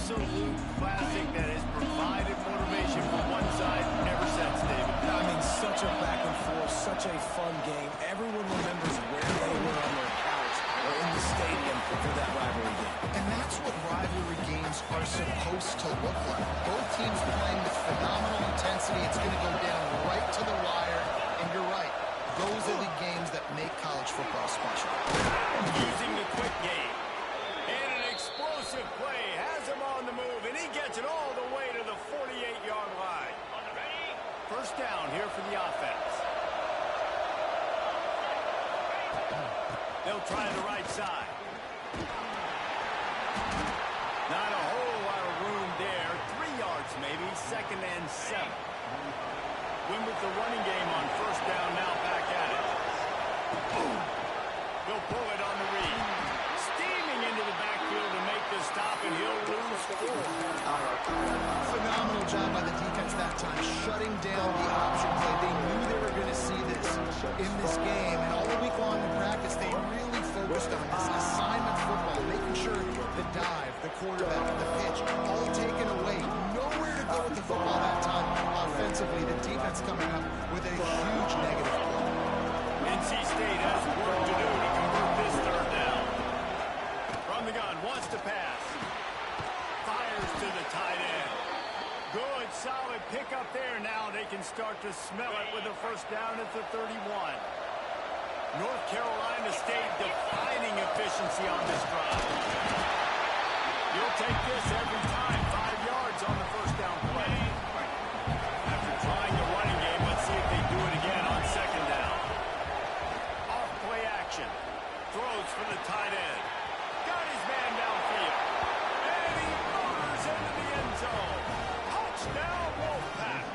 absolute classic that has provided motivation for one side ever since, David. I mean, such a back and forth, such a fun game. Everyone remembers where they were on their couch or in the stadium for that rivalry game. And that's what rivalry games are supposed to look like. Both teams playing with phenomenal intensity. It's going to go down right to the wire. And you're right. Those are the games that make college football special. Using the quick game. And an explosive play has him on the move, and he gets it all the way to the 48-yard line. First down here for the offense. They'll try the right side. Not a whole lot of room there. 3 yards maybe, 2nd and 7. Win with the running game on first down, now back at it. He'll pull it on the read. Steaming into the backfield to make the stop, and he'll lose 4. Phenomenal job by the defense that time, shutting down the option play. They knew they were going to see this in this game, and all week long in practice, they really focused on this assignment football, making sure the dive, the quarterback, the pitch, all taken away. Nowhere to go with the football that time. Offensively, the defense coming up with a huge negative play. NC State has work to do to convert this third down. From the gun, wants to pass. Fires to the tight end. Good, solid pickup there. Now they can start to smell it with a first down at the 31. North Carolina State defining efficiency on this drive. You'll take this every time. 5 yards on the first down play. After trying the running game, let's see if they do it again on second down. Off play action. Throws for the tight end. Got his man downfield. And he motors into the end zone. Touchdown, Wolfpack.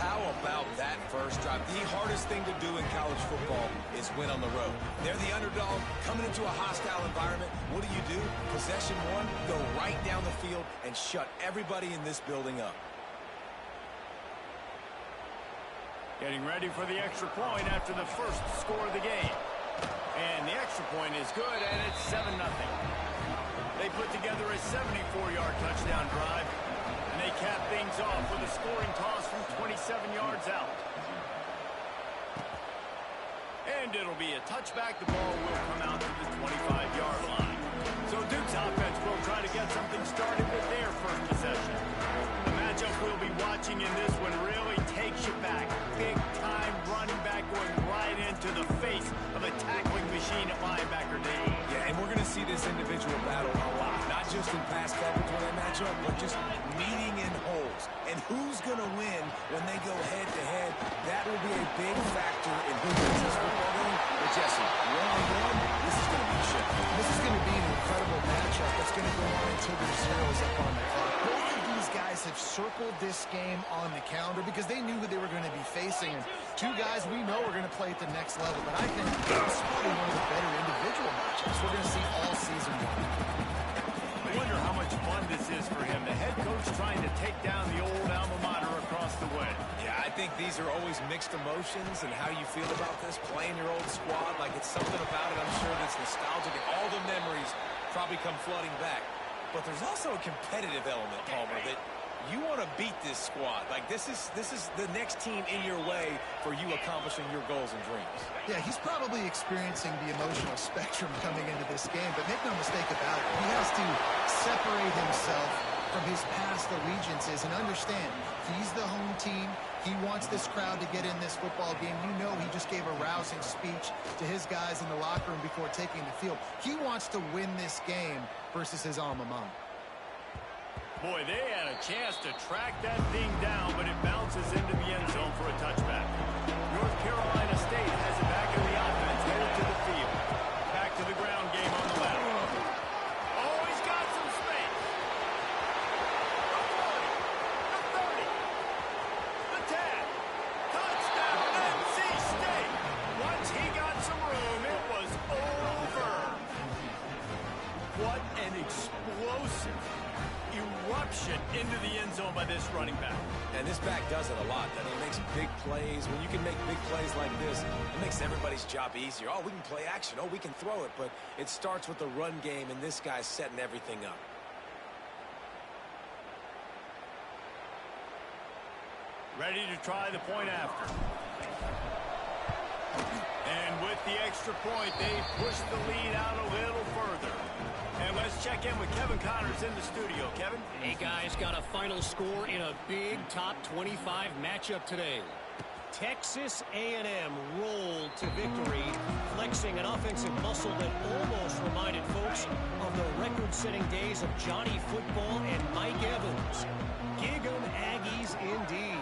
How about that first drive? The hardest thing to do in college football is win on the road. They're the underdog coming into a hostile environment. What do? Possession one, go right down the field and shut everybody in this building up. Getting ready for the extra point after the first score of the game. And the extra point is good, and it's 7-0. They put together a 74-yard touchdown drive, and they cap things off with a scoring toss from 27 yards out. And it'll be a touchback. The ball will come out to the 25-yard line. So Duke's offense will try to get something started with their first possession. The matchup we'll be watching in this one really takes you back. Big-time running back going right into the face of a tackling machine at linebacker day. Yeah, and we're going to see this individual battle a lot. Not just in pass coverage when they match up, but just meeting in holes. And who's going to win when they go head-to-head? That will be a big factor in who wins this football game. But Jesse, one-on-one, this is going to be a shit. This is going to be an incredible matchup that's going to go on until there's zeros up on the clock. Both of these guys have circled this game on the calendar because they knew who they were going to be facing. And 2 guys we know are going to play at the next level. But I think this is probably one of the better individual matchups we're going to see all season long. I wonder how much fun this is for him. The head coach trying to take down the old alma mater across the way. Yeah, I think these are always mixed emotions and how you feel about this, playing your old squad. Like, it's something about it, I'm sure, that's nostalgic, and all the memories probably come flooding back. But there's also a competitive element, Palmer, that you want to beat this squad. Like, this is the next team in your way for you accomplishing your goals and dreams. Yeah, he's probably experiencing the emotional spectrum coming into this game, but make no mistake about it, he has to separate himself from his past allegiances and understand he's the home team. He wants this crowd to get in this football game. You know he just gave a rousing speech to his guys in the locker room before taking the field. He wants to win this game versus his alma mater. Boy, they had a chance to track that thing down, but it bounces into the end zone for a touchback. North Carolina State has it back in the offense, headed to the field. Back to the ground game on the left. Oh, he's got some space. The 40, the 10. Touchdown, NC State. Once he got some room, it was over. What an explosive eruption into the end zone by this running back. And this back does it a lot. I mean, he makes big plays. When you can make big plays like this, it makes everybody's job easier. Oh, we can play action. Oh, we can throw it. But it starts with the run game, and this guy's setting everything up. Ready to try the point after. And with the extra point, they push the lead out a little further. And let's check in with Kevin Connors in the studio. Kevin? Hey, guys, got a final score in a big top 25 matchup today. Texas A&M rolled to victory, flexing an offensive muscle that almost reminded folks of the record-setting days of Johnny Football and Mike Evans. Gig 'em Aggies indeed.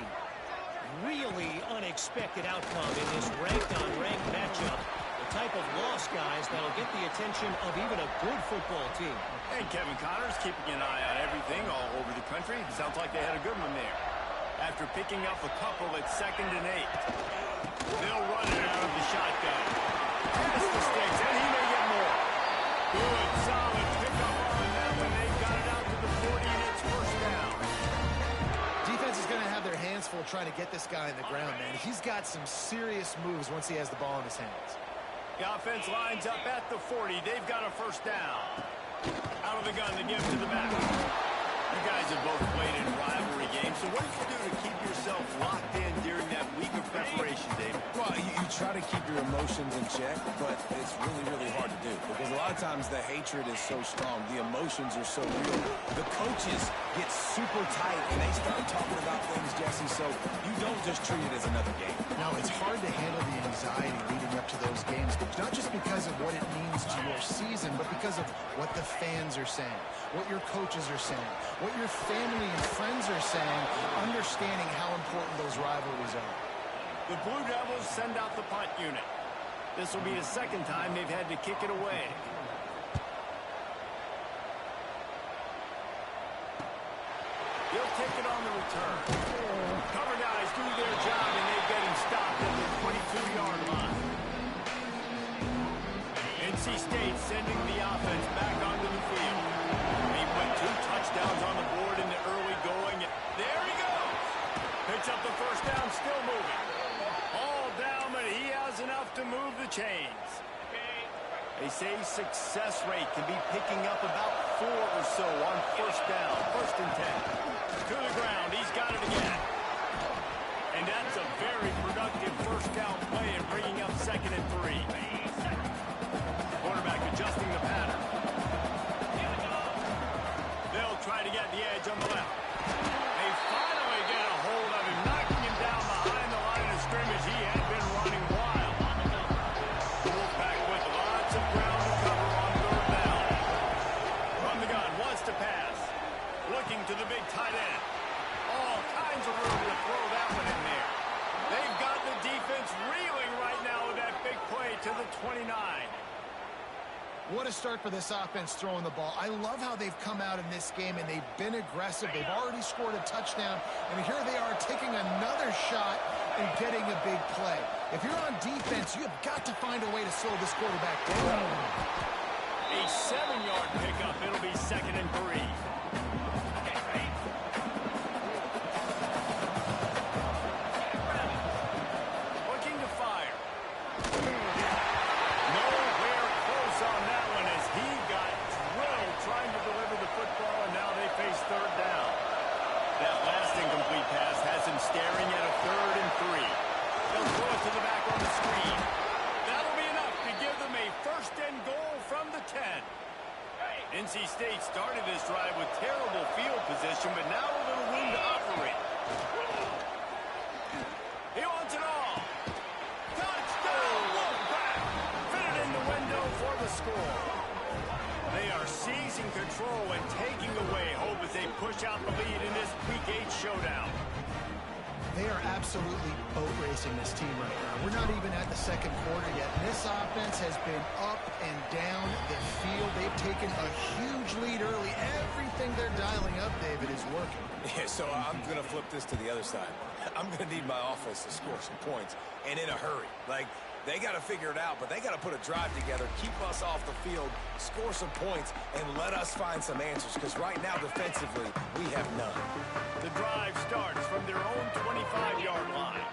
Really unexpected outcome in this ranked-on-ranked matchup. The type of loss, guys, that'll get the attention of even a good football team. Hey, Kevin Connors keeping an eye on everything all over the country. Sounds like they had a good one there. After picking up a couple at 2nd and 8. They'll run it out of the shotgun. Pass the sticks, and he may get more. Good, solid pickup on that one. They've got it out to the 40, and it's first down. Defense is going to have their hands full trying to get this guy in the ground, man. He's got some serious moves once he has the ball in his hands. The offense lines up at the 40. They've got a first down. Out of the gun, they give it to the back. You guys have both played in rivalry games, so what do you do to keep yourself locked in during that week of preparation, David? Well, you try to keep your emotions in check, but it's really, really hard to do because a lot of times the hatred is so strong. The emotions are so real. The coaches get super tight, and they start talking about things, Jesse, so you don't just treat it as another game. No, it's hard to handle the anxiety leading up to those games, not just because of what it means to your season, but because of what the fans are saying, what your coaches are saying, what your family and friends are saying, understanding how important those rivalries are. The Blue Devils send out the punt unit. This will be the second time they've had to kick it away. He'll take it on the return. Cover guys do their job, and they get him stopped at the 22-yard line. NC State sending the offense back onto the field. He put 2 touchdowns on the board in the early going. There he goes. Picks up the first down, still moving. All down, but he has enough to move the chains. They say success rate can be picking up about 4 or so on first down, 1st and 10. To the ground, he's got it again. And that's a very productive first down play and bringing up 2nd and 3. Quarterback adjusting the pattern. They'll try to get the edge on the left. They finally get a hold of him, knocking him down behind the line of scrimmage. He had been running wild. Wolfpack with lots of ground to cover on 3rd down. From the gun, wants to pass. Looking to the big tight end. All kinds of room to throw that one in there. They've got the defense reeling right now with that big play to the 29. What a start for this offense throwing the ball. I love how they've come out in this game, and they've been aggressive. They've already scored a touchdown, and here they are taking another shot and getting a big play. If you're on defense, you have got to find a way to slow this quarterback down. A 7-yard pickup. It'll be 2nd and 3. Looking to fire. Nowhere close on that one as he got drilled trying to deliver the football, and now they face 3rd down. That last incomplete pass has him staring at a 3rd and 3. They'll throw it to the back on the screen. That'll be enough to give them a 1st and goal from the 10. NC State started this drive with terrible field position, but now a little room to operate. He wants it all. Touchdown! Look back. Fit it in the window for the score. They are seizing control and taking away hope as they push out the lead in this Week 8 showdown. They are absolutely boat racing this team right now. We're not even at the 2nd quarter yet. This offense has been up and down the field. They've taken a huge lead early. Everything they're dialing up, David, is working. Yeah, so I'm going to flip this to the other side. I'm going to need my offense to score some points, and in a hurry. Like, they got to figure it out, but they got to put a drive together, keep us off the field, score some points, and let us find some answers, because right now, defensively, we have none. The drive starts from their own 25-yard line.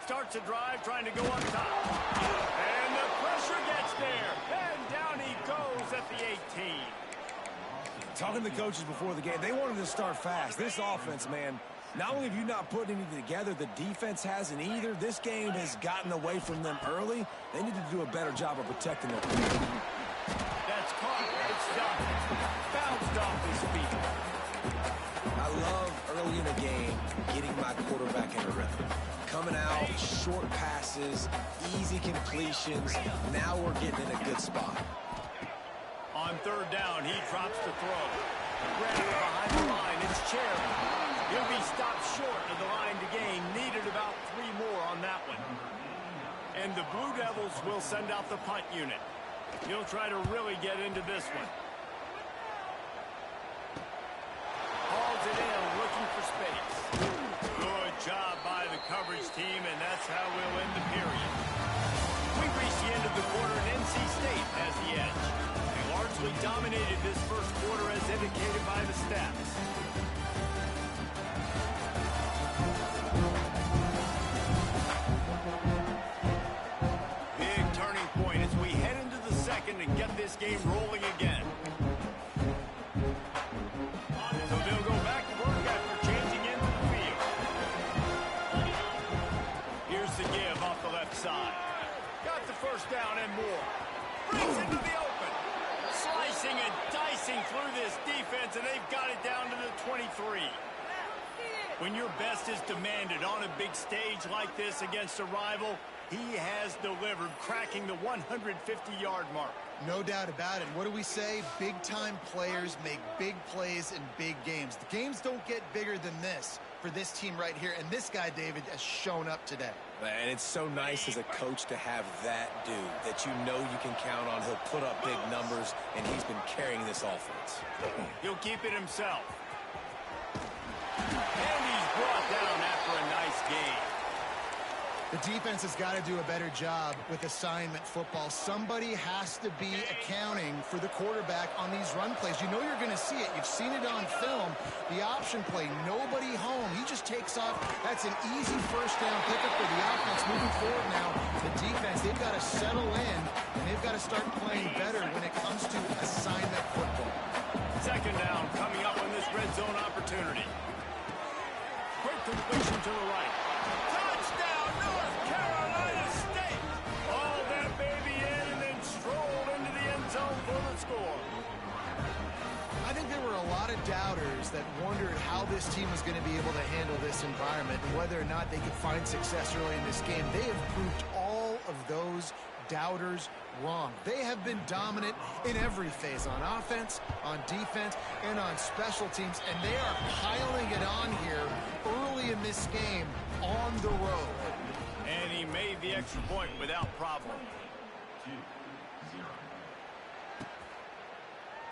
Starts a drive trying to go up top. And the pressure gets there. And down he goes at the 18. Talking to the coaches before the game, they wanted to start fast. This offense, man, not only have you not put anything together, the defense hasn't either. This game has gotten away from them early. They need to do a better job of protecting their feet. That's caught. It's stopped. Bounced off his feet. I love early in the game getting my quarterback in a rhythm. Coming out, short passes, easy completions. Now we're getting in a good spot. On third down, he drops the throw. Grab behind the line. It's Cherry. He'll be stopped short of the line to gain. Needed about 3 more on that one. And the Blue Devils will send out the punt unit. He'll try to really get into this one. Hauls it in, looking for space. Good job by the coverage team, and that's how we'll end the period. We've reached the end of the quarter, and NC State has the edge. They largely dominated this first quarter as indicated by the stats. Big turning point as we head into the second and get this game rolling again. So they'll go back to work after changing into the field. Here's the give off the left side. Got the first down and more. Brings into the open. Slicing and dicing through this defense, and they've got it down to the 23. When your best is demanded on a big stage like this against a rival, he has delivered, cracking the 150-yard mark. No doubt about it. What do we say? Big-time players make big plays in big games. The games don't get bigger than this for this team right here, and this guy, David, has shown up today. And it's so nice as a coach to have that dude that you know you can count on. He'll put up big numbers, and he's been carrying this offense. He'll keep it himself. And he's brought down after a nice game. The defense has got to do a better job with assignment football. Somebody has to be accounting for the quarterback on these run plays. You know you're going to see it. You've seen it on film. The option play, nobody home. He just takes off. That's an easy first down pickup for the offense. Moving forward now, the defense, they've got to settle in, and they've got to start playing better when it comes to assignment football. Second down coming up on this red zone opportunity. Quick completion to the right. Touchdown, North Carolina State! Hauled that baby in and then strolled into the end zone for the score. I think there were a lot of doubters that wondered how this team was going to be able to handle this environment and whether or not they could find success early in this game. They have proved all of those doubters wrong. They have been dominant in every phase, on offense, on defense, and on special teams, and they are piling it on here early in this game on the road. And he made the extra point without problem.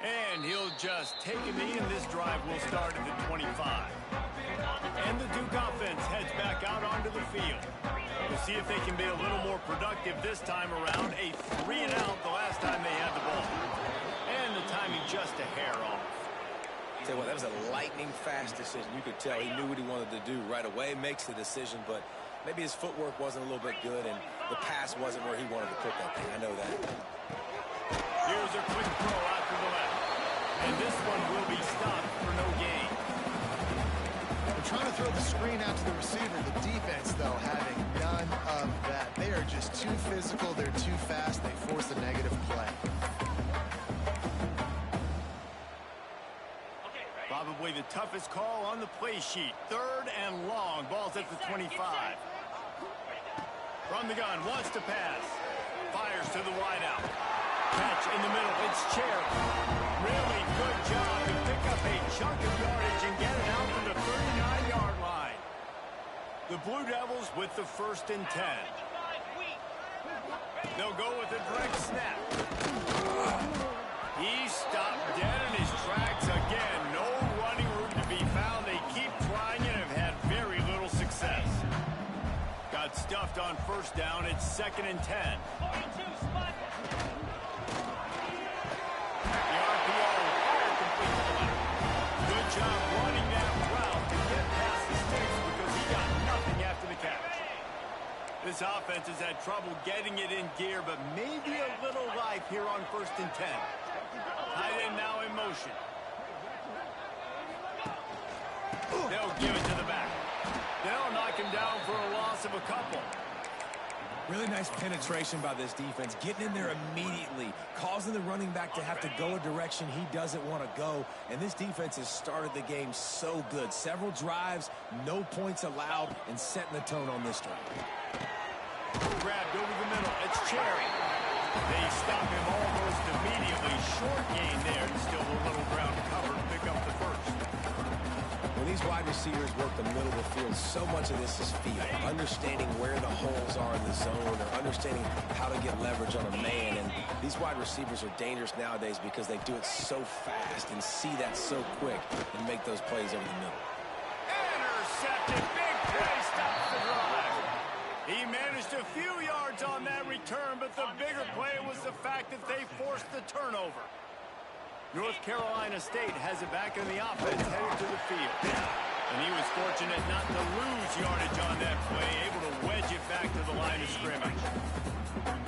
And he'll just take a knee, and this drive will start at the 25. And the Duke offense heads back out onto the field. We'll see if they can be a little more productive this time around. A 3-and-out the last time they had the ball. And the timing just a hair off. Tell you what, that was a lightning-fast decision. You could tell he knew what he wanted to do right away, makes the decision, but maybe his footwork wasn't a little bit good, and the pass wasn't where he wanted to put that thing. I know that. Here's a quick throw out to the left. And this one will be stopped for no gain. They're trying to throw the screen out to the receiver. The defense, though, having none of that. They are just too physical. They're too fast. They force a negative play. Probably the toughest call on the play sheet. Third and long. Ball's at the 25. From the gun, wants to pass. Fires to the wideout. Catch in the middle. It's Cherry. Really good job to pick up a chunk of yardage and get it out to the 39-yard line. The Blue Devils with the 1st and 10. They'll go with a direct snap. He stopped dead in his tracks again. No running room to be found. They keep trying and have had very little success. Got stuffed on first down. It's 2nd and 10. Good job running that route to get past the sticks because he got nothing after the catch. This offense has had trouble getting it in gear, but maybe a little life here on 1st and 10. Tight end now in motion. They'll give it to the back. They'll knock him down for a loss of a couple. Really nice penetration by this defense, getting in there immediately, causing the running back to have to go a direction he doesn't want to go. And this defense has started the game so good. Several drives, no points allowed, and setting the tone on this drive. Grabbed over the middle. It's Cherry. They stop him almost immediately. Short gain there, and still a little ground to cover to pick up the first. When these wide receivers work the middle of the field, so much of this is feel. Understanding where the holes are in the zone or understanding how to get leverage on a man. And these wide receivers are dangerous nowadays because they do it so fast and see that so quick and make those plays over the middle. Intercepted. Big play. Stops the drive. He managed a few yards on that return, but the bigger play was the fact that they forced the turnover. North Carolina State has it back in the offense, headed to the field. And he was fortunate not to lose yardage on that play, able to wedge it back to the line of scrimmage.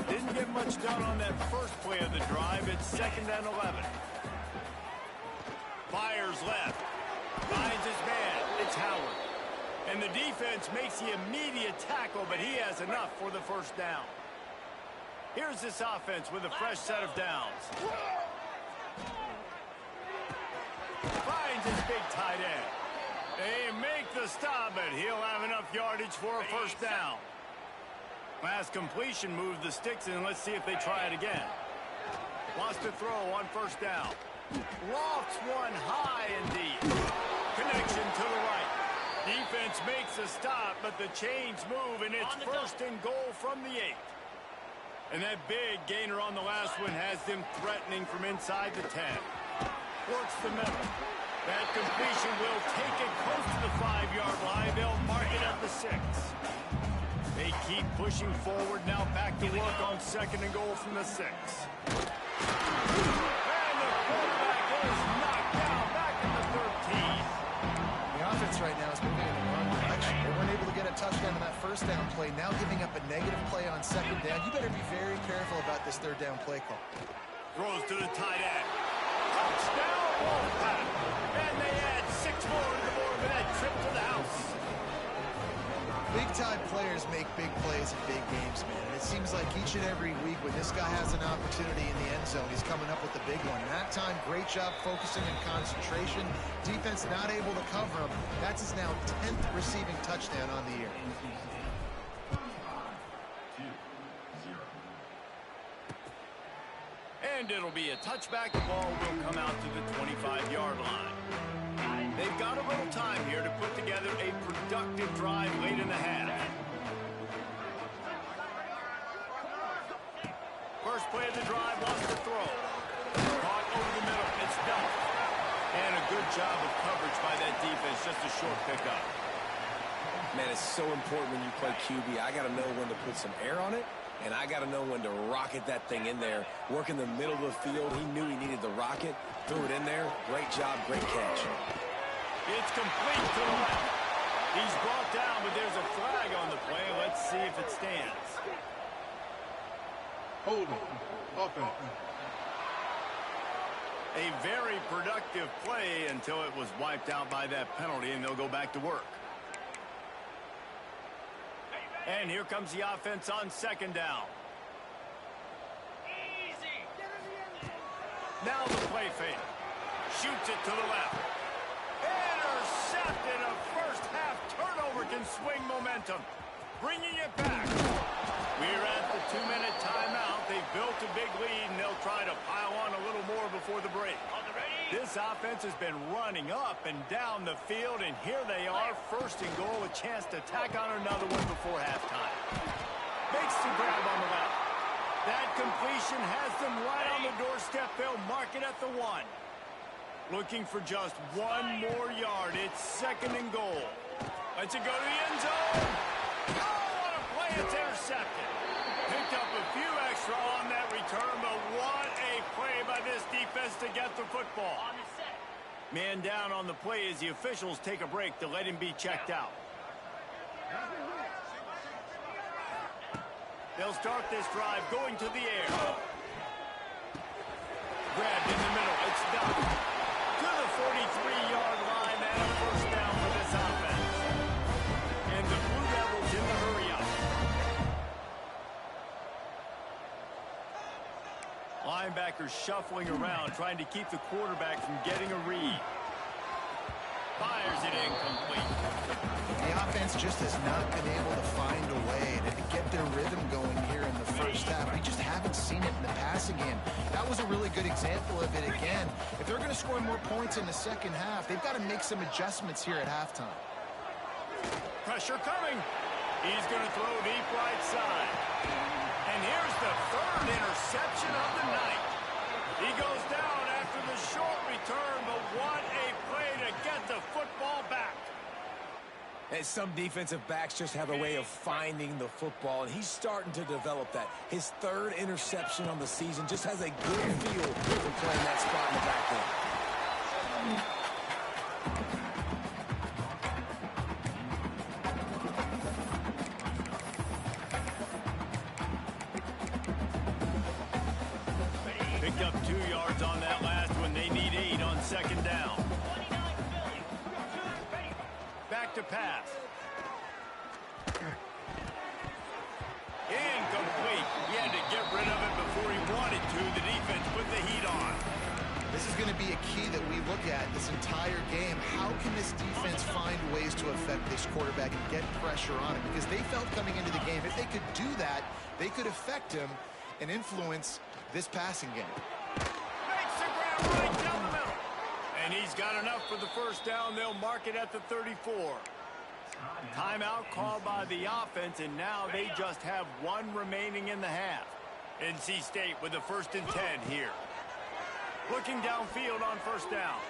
Didn't get much done on that first play of the drive. It's 2nd and 11. Fires left. Finds his man. It's Howard. And the defense makes the immediate tackle, but he has enough for the first down. Here's this offense with a fresh set of downs. Finds his big tight end. They make the stop, but he'll have enough yardage for a first down. Last completion moved the sticks in. Let's see if they try it again. Wants to throw on first down. Lofts one high and deep. Connection to the right. Defense makes a stop, but the chains move, and it's 1st and goal from the 8. And that big gainer on the last one has them threatening from inside the 10. Works the middle. That completion will take it close to the 5-yard line. They'll mark it at the 6. They keep pushing forward. Now back to work on 2nd and goal from the 6. And the quarterback is knocked down back in the 13. The offense right now is moving in the wrong direction. They weren't able to get a touchdown on that first down play. Now giving up a negative play on 2nd down. You better be very careful about this 3rd down play call. Throws to the tight end. Touchdown, Wolfpack. And they add 6 more to the board with that trip to the house. Big-time players make big plays in big games, man. And it seems like each and every week when this guy has an opportunity in the end zone, he's coming up with the big one. And that time, great job focusing and concentration. Defense not able to cover him. That's his now 10th receiving touchdown on the year. And it'll be a touchback. The ball will come out to the 25-yard line. They've got a little time here to put together a productive drive late in the half. First play of the drive, wants to throw. Caught over the middle. It's done. And a good job of coverage by that defense. Just a short pickup. Man, it's so important when you play QB. I got to know when to put some air on it, and I got to know when to rocket that thing in there. Work in the middle of the field. He knew he needed the rocket. Threw it in there. Great job, great catch. It's complete to the left. He's brought down, but there's a flag on the play. Let's see if it stands. Hold it. Offense. A very productive play until it was wiped out by that penalty, and they'll go back to work. And here comes the offense on 2nd down. Now the play fake. Shoots it to the left. Intercepted. A first half turnover can swing momentum. Bringing it back. We're at the 2-minute timeout. They've built a big lead, and they'll try to pile on a little more before the break. This offense has been running up and down the field, and here they are, 1st and goal, a chance to tack on another one before halftime. Makes the grab on the left. That completion has them right on the doorstep. They'll mark it at the 1. Looking for just 1 more yard. It's 2nd and goal. Lets it go to the end zone. Oh, what a play. It's intercepted. Picked up a few extra on that return, but what a play by this defense to get the football. Man down on the play as the officials take a break to let him be checked out. They'll start this drive going to the air. Grabbed in the middle. It's done. To the 43-yard line and a first down for this shuffling around, trying to keep the quarterback from getting a read. Fires it incomplete. The offense just has not been able to find a way to get their rhythm going here in the first half. We just haven't seen it in the passing game. That was a really good example of it again. If they're going to score more points in the second half, they've got to make some adjustments here at halftime. Pressure coming. He's going to throw deep right side. And here's the third interception of the night. He goes down after the short return, but what a play to get the football back. And some defensive backs just have a way of finding the football, and he's starting to develop that. His third interception on the season just has a good feel for playing that spot in the back end. Picked up 2 yards on that last one. They need 8 on second down. Back to pass. Incomplete. He had to get rid of it before he wanted to. The defense put the heat on. This is going to be a key that we look at this entire game. How can this defense find ways to affect this quarterback and get pressure on him? Because they felt coming into the game, if they could do that, they could affect him and influence this passing game. Makes the grab right down the middle. And he's got enough for the first down. They'll mark it at the 34. Timeout called by the offense, and now they just have 1 remaining in the half. NC State with the 1st and 10 here. Looking downfield on first down.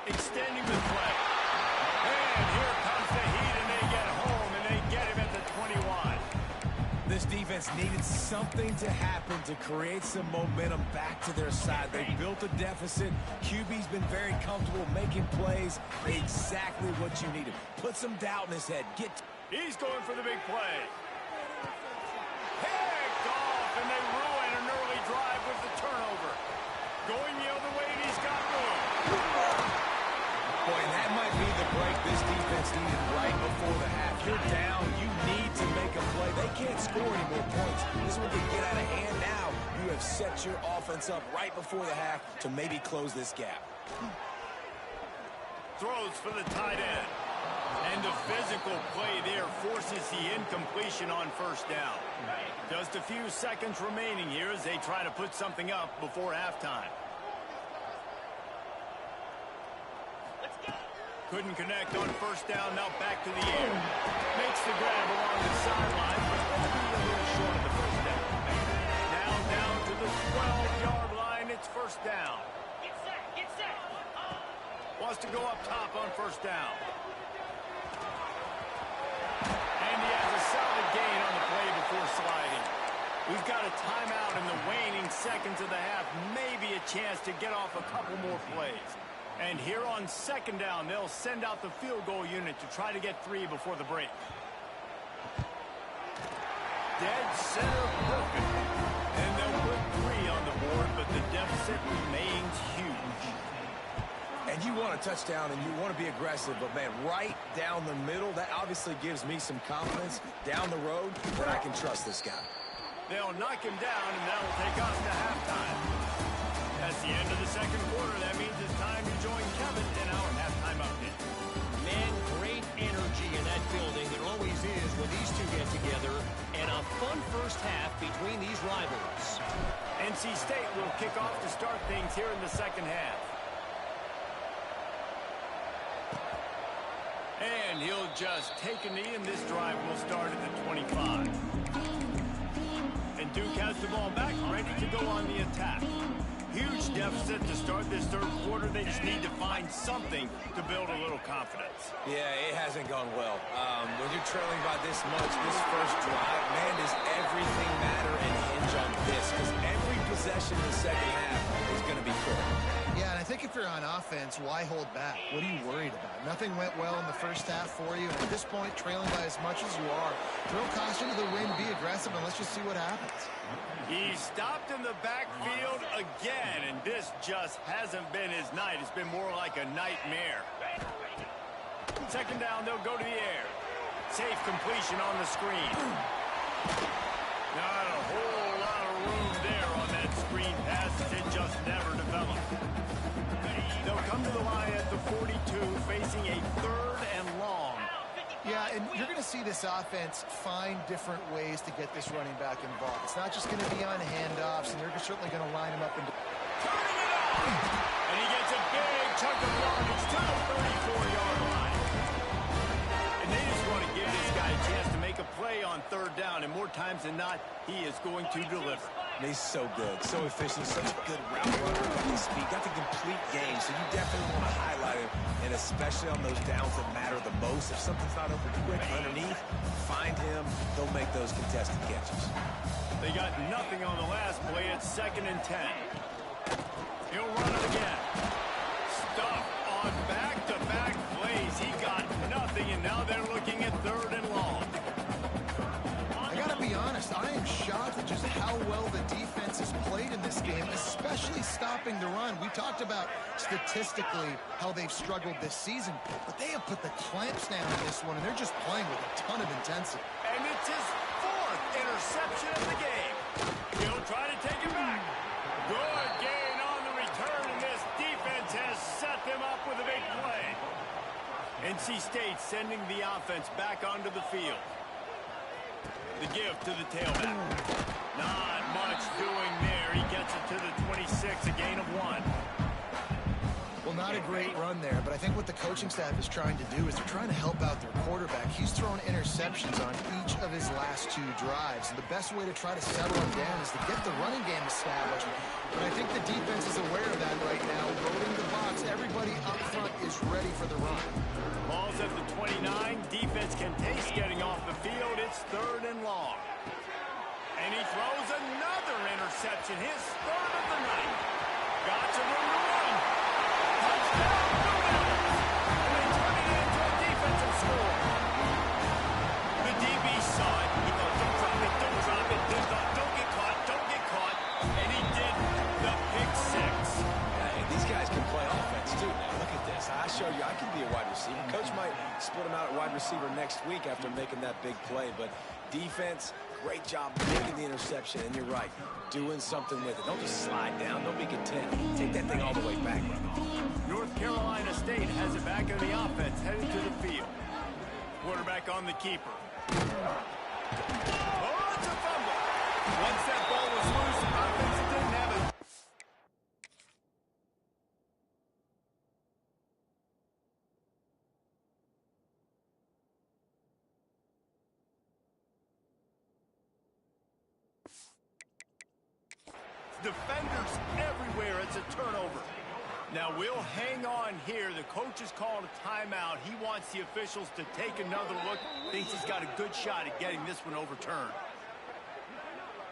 Extending the play. And here comes the heat, and they get home, and they get him at the 21. This defense needed something to happen to create some momentum back to their side. They built a deficit. QB's been very comfortable making plays. Exactly what you needed. Put some doubt in his head. He's going for the big play. Picked off, and they ruin an early drive with the turnover. Going the other way, and he's got room. Boy, and that might be the break this defense needed right before the half. You're down. You need to make a play. They can't score any more points. This one can get out of hand now. You have set your offense up right before the half to maybe close this gap. Throws for the tight end. And the physical play there forces the incompletion on first down. Just a few seconds remaining here as they try to put something up before halftime. Couldn't connect on first down, now back to the air. Makes the grab along the sideline, but going to be a little short of the first down. Now down to the 12-yard line, it's first down. Get set, get set. Wants to go up top on first down. And he has a solid gain on the play before sliding. We've got a timeout in the waning seconds of the half. Maybe a chance to get off a couple more plays. And here on second down, they'll send out the field goal unit to try to get 3 before the break. Dead center perfect. And they'll put 3 on the board, but the deficit remains huge. And you want a touchdown and you want to be aggressive, but man, right down the middle, that obviously gives me some confidence down the road that I can trust this guy. They'll knock him down, and that'll take us to halftime. That's the end of the second quarter. That means it's time to join Kevin in our halftime update. Man, great energy in that building. There always is when these two get together. And a fun first half between these rivals. NC State will kick off to start things here in the second half. And he'll just take a knee, and this drive will start at the 25. And Duke has the ball back, ready to go on the attack. Huge deficit to start this third quarter. They just need to find something to build a little confidence. Yeah, it hasn't gone well. When you're trailing by this much, this first drive, man, does everything matter and hinge on this? Because every possession in the second half is going to be critical. Yeah, and I think if you're on offense, why hold back? What are you worried about? Nothing went well in the first half for you. And at this point, trailing by as much as you are, throw caution to the wind, be aggressive, and let's just see what happens. He stopped in the backfield again, and this just hasn't been his night. It's been more like a nightmare. Second down, they'll go to the air. Safe completion on the screen. Not a whole lot of room there on that screen pass. It just facing a 3rd and long. Yeah, and you're going to see this offense find different ways to get this running back involved. It's not just going to be on handoffs, and they're certainly going to line him up. Turning it on! And he gets a big chunk of yardage to the 34-yard line. And they just want to give this guy a chance to make a play on 3rd down, and more times than not, he is going to deliver. And he's so good, so efficient, such a good route runner, got the speed, got the complete game, so you definitely want to highlight him, and especially on those downs that matter the most. If something's not open quick underneath, find him, he'll make those contested catches. They got nothing on the last play. It's 2nd and 10. He'll run it again. Stuff on back-to-back plays. He got nothing, and now they're looking at 3rd and long. I got to be honest, I am shocked at just how well the defense has played in this game, especially stopping the run. We talked about statistically how they've struggled this season, but they have put the clamps down in this one, and they're just playing with a ton of intensity. And it's his 4th interception of the game. He'll try to take it back. Good gain on the return, and this defense has set them up with a big play. NC State sending the offense back onto the field. The give to the tailback. Not much doing there. He gets it to the 26, a gain of 1. Well, not a great run there, but I think what the coaching staff is trying to do is they're trying to help out their quarterback. He's thrown interceptions on each of his last 2 drives, and the best way to try to settle him down is to get the running game established. But I think the defense is aware of that right now. Loading the box, everybody up front is ready for the run. Ball's at the 29. Defense can taste getting off the field. It's 3rd and long. And he throws another interception, his 3rd of the night. Got some room to run. Touchdown, Bulldogs. And they turn it into a defensive score. The DB saw it. He thought, don't drop it, don't drop it. He thought, don't get caught, don't get caught. And he did the pick 6. And these guys can play offense, too. Now, look at this. I show you I can be a wide receiver. Coach might split him out at wide receiver next week after making that big play. But defense, great job making the interception. And you're right, doing something with it. Don't just slide down. Don't be content. Take that thing all the way back. North Carolina State has it back in the offense, headed to the field. Quarterback on the keeper. Oh, it's a fumble. Once that ball was loose, the offense didn't have it. Defenders everywhere. It's a turnover. Now we'll hang on here. The coach has called a timeout. He wants the officials to take another look. Thinks he's got a good shot at getting this one overturned.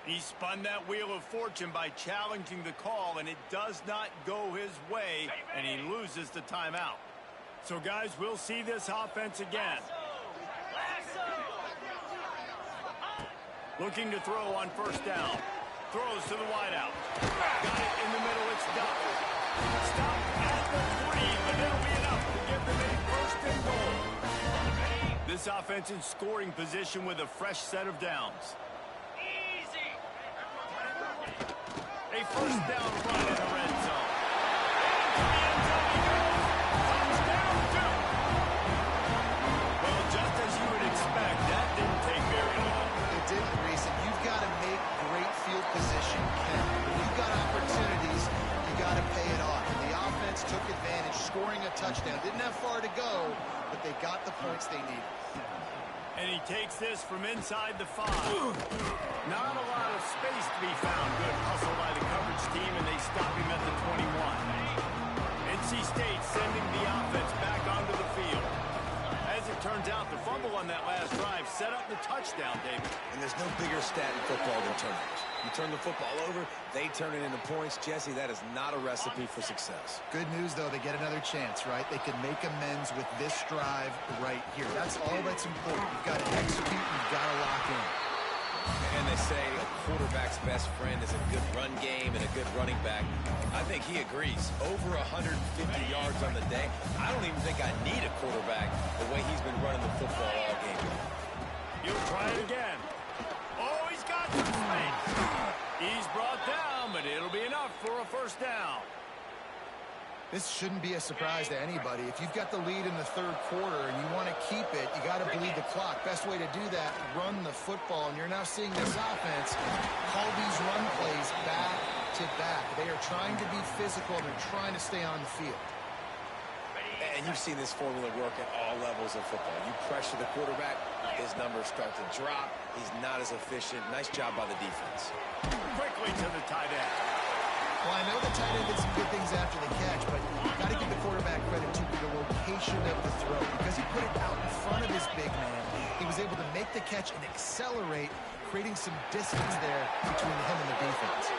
He spun that wheel of fortune by challenging the call, and it does not go his way, and he loses the timeout. So, guys, we'll see this offense again. Looking to throw on 1st down. Throws to the wideout. Got it in the middle. It's Duck. Stop at the 3, but that'll be enough to give them a 1st and goal. This offense in scoring position with a fresh set of downs. A 1st down run in the red zone. To the end zone he goes. Touchdown, Duke. Well, just as you would expect, that didn't take very long. It didn't, Reese, and you've got to make great field position count. When you've got opportunities, you got to pay it off. And the offense took advantage, scoring a touchdown. Didn't have far to go, but they got the points they needed. And he takes this from inside the 5. Not a lot of space to be found. Good hustle by the coverage team, and they stop him at the 21. NC State sending the offense back onto the field. As it turns out, the fumble on that last drive set up the touchdown, David. And there's no bigger stat in football than turnovers. You turn the football over, they turn it into points. Jesse, that is not a recipe for success. Good news, though, they get another chance, right? They can make amends with this drive right here. That's all that's important. You've got to execute, you've got to lock in. And they say a quarterback's best friend is a good run game and a good running back. I think he agrees. Over 150 yards on the day. I don't even think I need a quarterback the way he's been running the football all game. He'll try it again. Oh, he's got some space. He's brought down, but it'll be enough for a 1st down. This shouldn't be a surprise to anybody. If you've got the lead in the third quarter and you want to keep it, you got to bleed the clock. Best way to do that, run the football. And you're now seeing this offense call these run plays back to back. They are trying to be physical. They're trying to stay on the field. And you've seen this formula work at all levels of football. You pressure the quarterback, his numbers start to drop. He's not as efficient. Nice job by the defense. Quickly to the tight end. Well, I know the tight end did some good things after the catch, but you've got to give the quarterback credit to the location of the throw. Because he put it out in front of his big man, he was able to make the catch and accelerate, creating some distance there between him and the defense.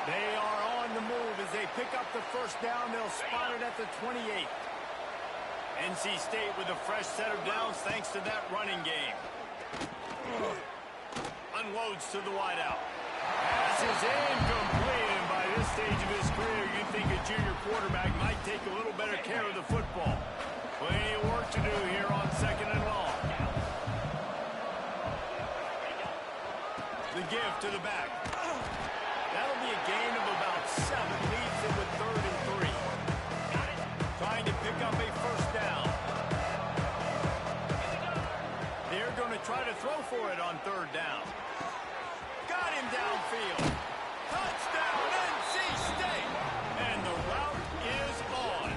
They are on the move as they pick up the first down. They'll spot it at the 28. NC State with a fresh set of downs thanks to that running game. Unloads to the wideout. Pass is incomplete, and by this stage of his career, you'd think a junior quarterback might take a little better care of the football. Plenty of work to do here on 2nd and long. The give to the back. That'll be a gain of about 7. Leads it with 3rd and 3. Trying to pick up a first down. They're going to try to throw for it on 3rd down. Got him downfield. Touchdown, NC State. And the route is on.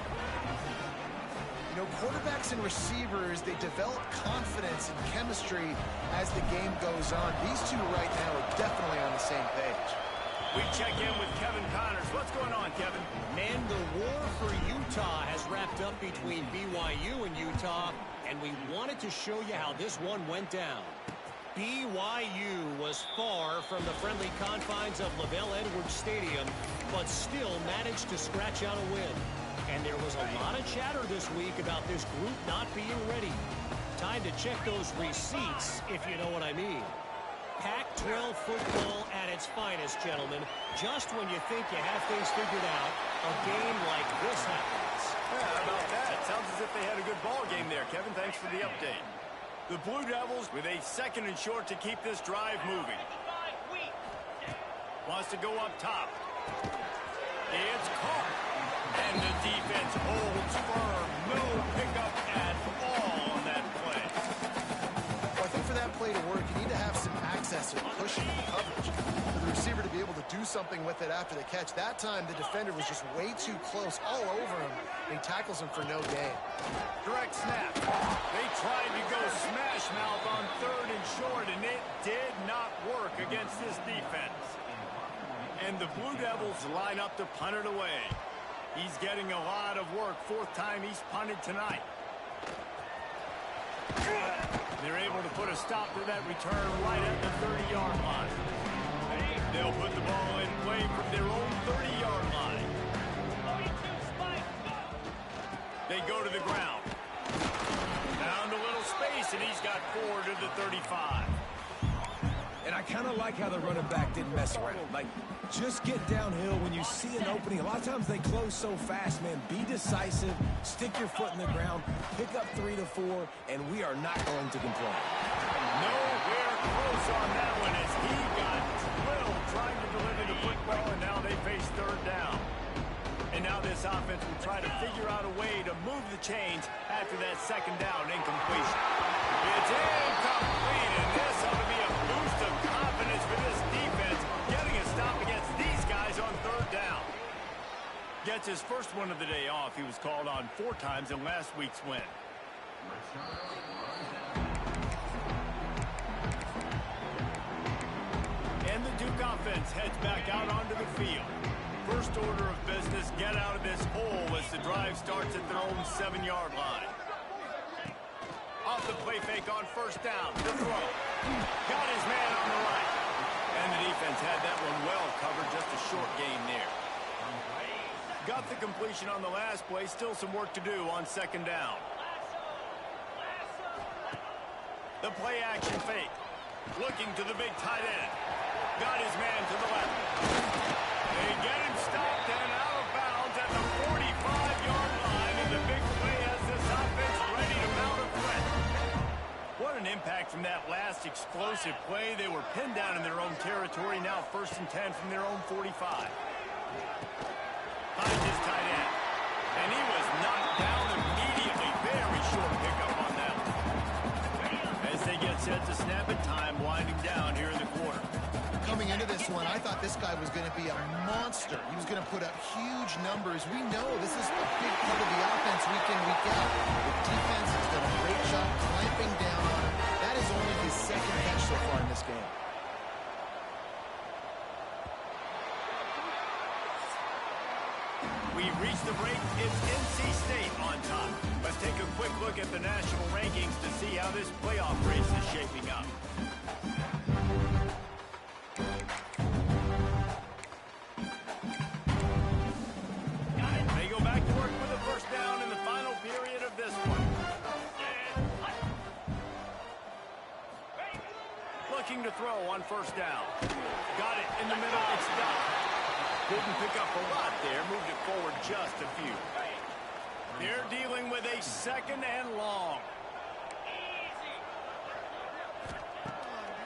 You know, quarterbacks and receivers, they develop confidence and chemistry as the game goes on. These two right now are definitely on the same page. We check in with Kevin Connors. What's going on, Kevin? Man, the war for Utah has wrapped up between BYU and Utah, and we wanted to show you how this one went down. BYU was far from the friendly confines of LaVell Edwards Stadium, but still managed to scratch out a win. And there was a lot of chatter this week about this group not being ready. Time to check those receipts, if you know what I mean. Pac-12 football at its finest, gentlemen. Just when you think you have things figured out, a game like this happens. Yeah, how about that? Sounds as if they had a good ball game there, Kevin. Thanks for the update. The Blue Devils with a 2nd and short to keep this drive moving. Wants to go up top. It's caught. And the defense holds firm. No pickup at all on that play. Well, I think for that play to work, you need to have some access and pushing coverage. For the receiver to be able to do something with it after the catch. That time, the defender was just way too close, all over him, and he tackles him for no gain. Direct snap. They tried to go smash mouth on 3rd and short, and it did not work against this defense. And the Blue Devils line up to punt it away. He's getting a lot of work. 4th time he's punted tonight. They're able to put a stop to that return right at the 30-yard line. They'll put the ball in play from their own 30-yard line. They go to the ground. Found a little space, and he's got 4 to the 35. And I kind of like how the running back didn't mess around. Like, just get downhill when you see an opening. A lot of times they close so fast, man. Be decisive, stick your foot in the ground, pick up 3 to 4, and we are not going to complain. Nowhere close on that one as he got drilled trying to deliver the football, and now they face 3rd down. And now this offense will try to figure out a way to move the chains after that 2nd down incompletion. It's incomplete, and this ought to be a boost of confidence for this defense, getting a stop against these guys on 3rd down. Gets his first one of the day off. He was called on 4 times in last week's win. And the Duke offense heads back out onto the field. First order of business, get out of this hole as the drive starts at their own 7-yard line. Off the play fake on 1st down. The throw. Got his man on the right. And the defense had that one well covered. Just a short gain there. Got the completion on the last play. Still some work to do on 2nd down. The play action fake. Looking to the big tight end. Got his man to the left. They get him stopped and out of bounds at the 45-yard line. And the big play has this offense ready to mount a threat. What an impact from that last explosive play. They were pinned down in their own territory. Now 1st and 10 from their own 45. Finds his tight end. this guy was going to be a monster. He was going to put up huge numbers. We know this is a big part of the offense week in, week out. The defense has done a great job clamping down on him. That is only his second catch so far in this game. We reached the break. It's NC State on top. Let's take a quick look at the national rankings to see how this playoff race is shaping up. They go back to work with a first down in the final period of this one. Looking to throw on first down. Got it in the middle. It's done. Didn't pick up a lot there. Moved it forward just a few. They're dealing with a second and long.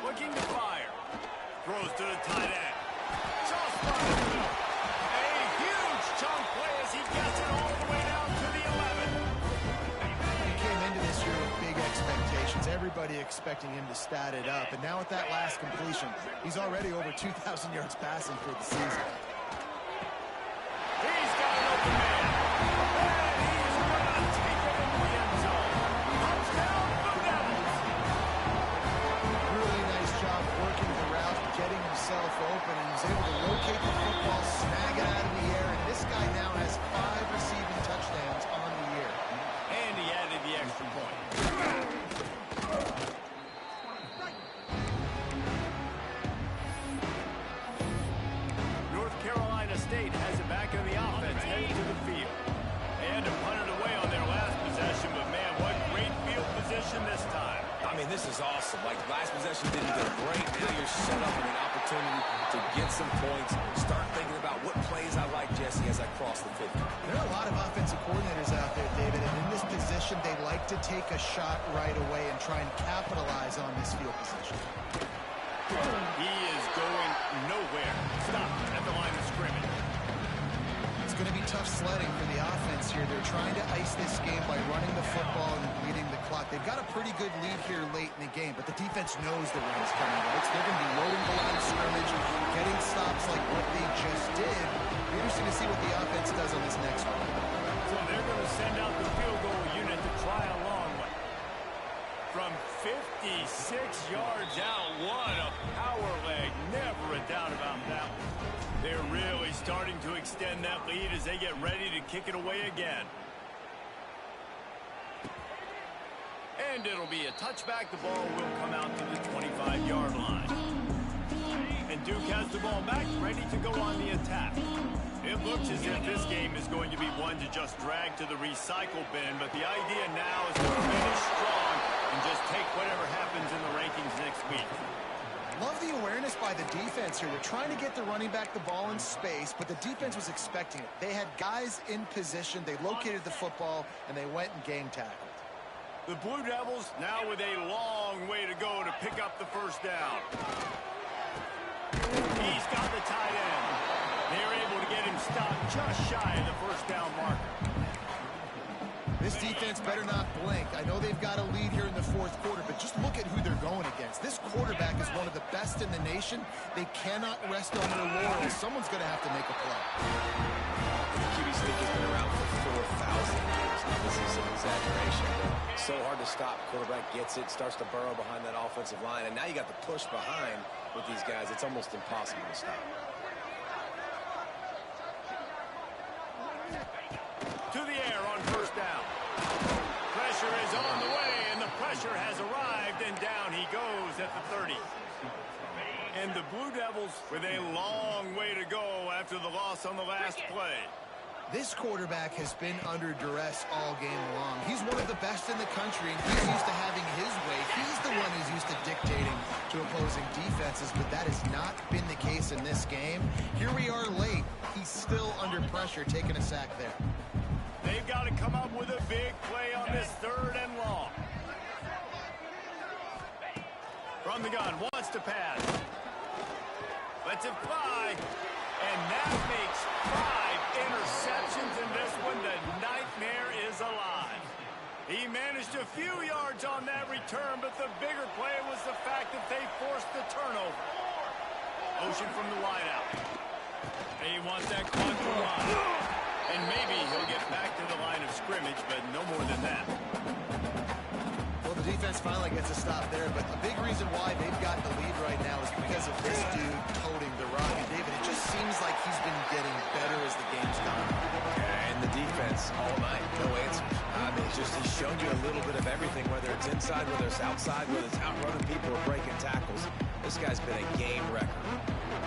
Looking to fire. Throws to the tight end. Just a huge chunk play as he gets it all the way down to the 11. He came into this year with big expectations. Everybody expecting him to stat it up. And now with that last completion, he's already over 2,000 yards passing for the season. He's got an open man. And he's going to take it into the end zone. Touchdown, Blue Devils. Really nice job working the route, getting himself open, and he's able to locate the football, snag it out of the air, and this guy now has 5 receiving touchdowns on the year. And he added the extra point. North Carolina State has it back in the offense, headed to the field. They had to punt it away on their last possession, but man, what great field position this time. I mean, this is awesome. Like, last possession didn't go great. Now you're set up with an opportunity to get some points. Start thinking about what plays I like, Jesse, as I cross the 50. There are a lot of offensive coordinators out there, David, and in this position, they like to take a shot right away and try and capitalize on this field position. He is going nowhere. Stop at the line of scrimmage. It's going to be tough sledding for the offense here. They're trying to ice this game by running the football and leading the clock. They've got a pretty good lead here late in the game, but the defense knows the run is coming. Right? So they're going to be loading the line of scrimmage, getting stops like what they just did. Be interesting to see what the offense does on this next one. So they're going to send out the field goal unit to try a long one. From 56 yards out, what a power leg. Never a doubt about that one. They're really starting to extend that lead as they get ready to kick it away again. And it'll be a touchback. The ball will come out to the 25-yard line. And Duke has the ball back, ready to go on the attack. It looks as if this game is going to be one to just drag to the recycle bin, but the idea now is to finish strong and just take whatever happens in the rankings next week. Love the awareness by the defense here. They're trying to get the running back the ball in space, but the defense was expecting it. They had guys in position. They located the football, and they went and game tackled. The Blue Devils now with a long way to go to pick up the first down. He's got the tight end. They're able to get him stopped just shy of the first down marker. This defense better not blink. I know they've got a lead here in the fourth quarter, but just look at who they're going against. This quarterback is one of the best in the nation. They cannot rest on their laurels. Someone's going to have to make a play. The QB sneak has been around for 4,000 years. Now, this is an exaggeration. So hard to stop. Quarterback gets it, starts to burrow behind that offensive line, and now you got the push behind with these guys. It's almost impossible to stop. To the air on first down. Pressure is on the way, and the pressure has arrived, and down he goes at the 30. And the Blue Devils with a long way to go after the loss on the last play. This quarterback has been under duress all game long. He's one of the best in the country, and he's used to having his way. He's the one who's used to dictating to opposing defenses, but that has not been the case in this game. Here we are late. He's still under pressure, taking a sack there. They've got to come up with a big play on this third and long. From the gun, wants to pass. Lets it fly. And that makes 5 interceptions in this one. The nightmare is alive. He managed a few yards on that return, but the bigger play was the fact that they forced the turnover. Motion from the wideout. He wants that clock to run. And maybe he'll get back to the line of scrimmage, but no more than that. Well, the defense finally gets a stop there, but a big reason why they've got the lead right now is because of this dude toting the rock. And David, it just seems like he's been getting better as the game's gone. And the defense all night, no answers. I mean, he's shown you a little bit of everything, whether it's inside, whether it's outside, whether it's outrunning people or breaking tackles. This guy's been a game wrecker.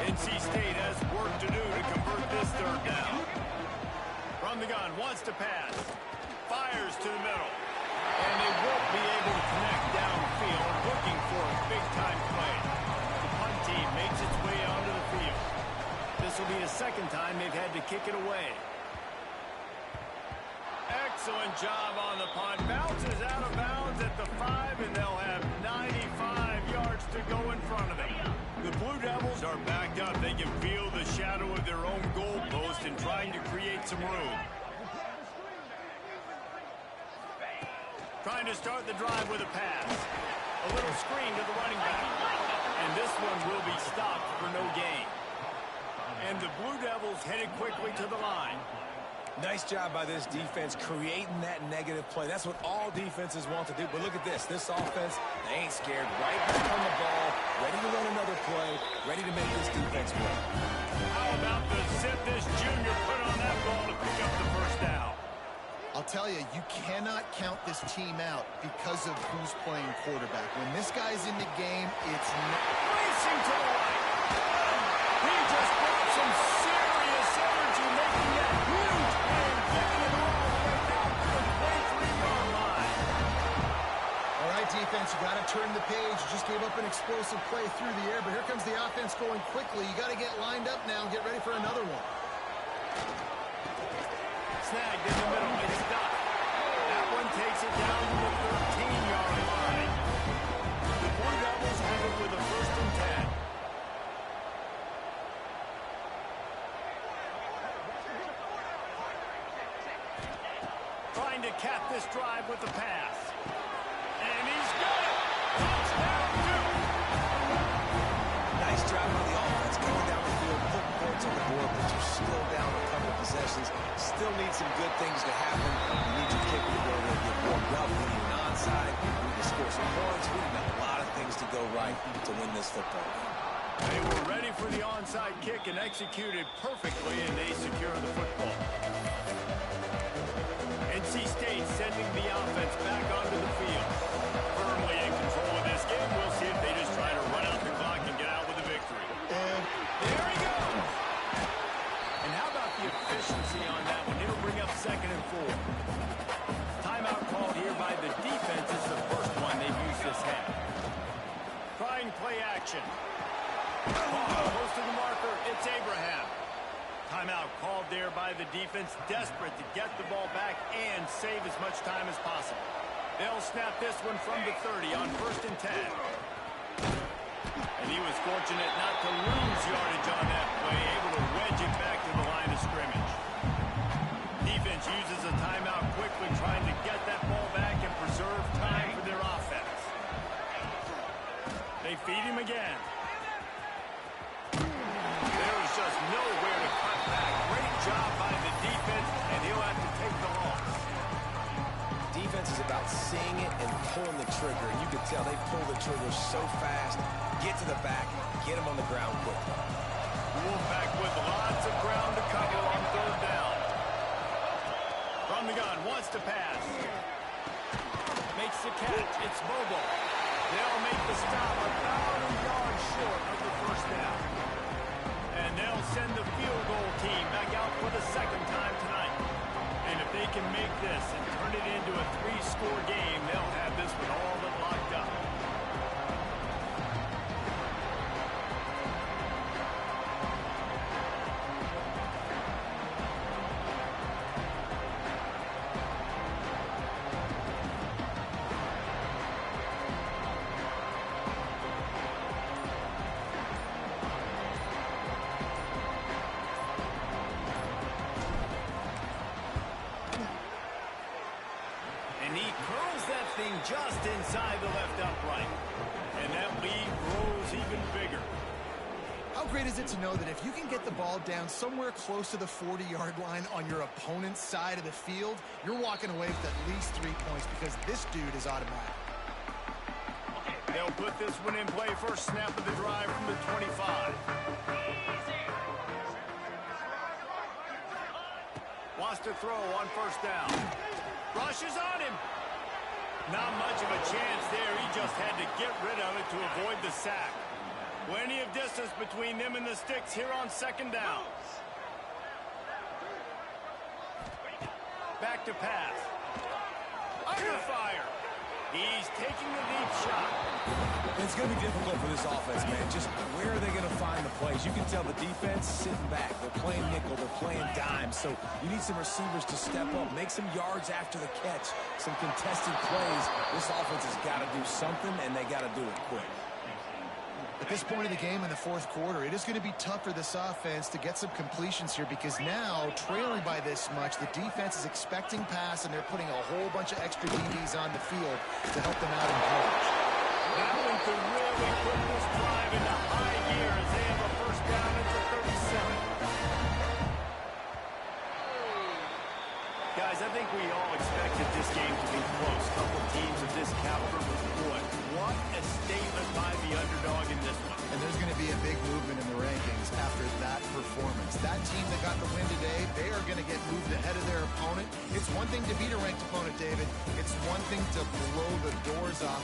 NC State has work to do to convert this third down. From the gun, wants to pass. Fires to the middle. And they won't be able to connect downfield, looking for a big-time play. The punt team makes its way onto the field. This will be the second time they've had to kick it away. Excellent job on the punt. Bounces out of bounds at the 5, and they'll have 95 yards to go in front of them. The Blue Devils are backed up. They can feel the shadow of their own goalpost and trying to create some room. Trying to start the drive with a pass. A little screen to the running back. And this one will be stopped for no gain. And the Blue Devils headed quickly to the line. Nice job by this defense creating that negative play. That's what all defenses want to do. But look at this. This offense, they ain't scared. Right back on the ball, ready to run another play, ready to make this defense work. How about the zip this junior put on that ball to pick up the first down? I'll tell you, you cannot count this team out because of who's playing quarterback. When this guy's in the game, it's racing to the right. He just brought some serious energy, making that huge play and getting it all the way down to the 23-yard line. All right, defense, you got to turn the page. You just gave up an explosive play through the air, but here comes the offense going quickly. You got to get lined up now and get ready for another one. Snagged in the middle. It's stuck. That one takes it down to the 13-yard line. The Blue Devils have it with a 1st and 10. Trying to cap this drive with the pass. And he's got it. Touchdown, Duke. Nice job on the offense, coming down the field, putting points on the board, but you're still down a couple possessions. Still need some good things to happen. You need your kicker to go there and get warmed up. We need an onside. We need to score some points. We need a lot of things to go right to win this football game. They were ready for the onside kick and executed perfectly, and they secure the football. NC State sending the offense back onto the field. Firmly in control of this game. We'll see if they just try to run out the clock and get out with a victory. And there he goes. And how about the efficiency on that one? It'll bring up 2nd and 4. Timeout called here by the defense. It's the first one they've used this half. Trying play action. Close to the marker. It's Abraham. Timeout called there by the defense, desperate to get the ball back and save as much time as possible. They'll snap this one from the 30 on 1st and 10. And he was fortunate not to lose yardage on that play, able to wedge it back to the line of scrimmage. Defense uses a timeout quickly, trying to get that ball back and preserve time for their offense. They feed him again. There's just nowhere to cut back. Great job by the defense, and he'll have to take the loss. Defense is about seeing it and pulling the trigger. And you can tell they pull the trigger so fast, get to the back, get them on the ground quickly. Wolfpack with lots of ground to cover on 3rd down. From the gun, wants to pass. Makes the catch. It's Bobo. They'll make the stop about a yard short of the 1st down. And they'll send the field goal team back out for the 2nd time tonight. And if they can make this and turn it into a 3-score game, they'll have this one all but locked up. And he curls that thing just inside the left upright. And that lead grows even bigger. How great is it to know that if you can get the ball down somewhere close to the 40-yard line on your opponent's side of the field, you're walking away with at least 3 points because this dude is automatic. They'll put this one in play first snap of the drive from the 25. Wants to throw on first down. Rushes on him. Not much of a chance there. He just had to get rid of it to avoid the sack. Plenty of distance between them and the sticks here on second down. Back to pass. Under fire. He's taking the deep shot. It's going to be difficult for this offense, man. Just where are they going to find the plays? You can tell the defense sitting back. They're playing nickel. They're playing dime. So you need some receivers to step up, make some yards after the catch, some contested plays. This offense has got to do something, and they got to do it quick. At this point of the game in the fourth quarter, it is going to be tough for this offense to get some completions here because now, trailing by this much, the defense is expecting pass, and they're putting a whole bunch of extra DBs on the field to help them out in coverage. Battling to really put this drive into high gear as they have a first down at the 37. Guys, I think we all expected this game to be close. Couple teams of this caliber, but boy, what a statement by the underdog in this one. And there's going to be a big movement in the rankings after that performance. That team that got the win today, they are going to get moved ahead of their opponent. It's one thing to beat a ranked opponent, David. It's one thing to blow the doors off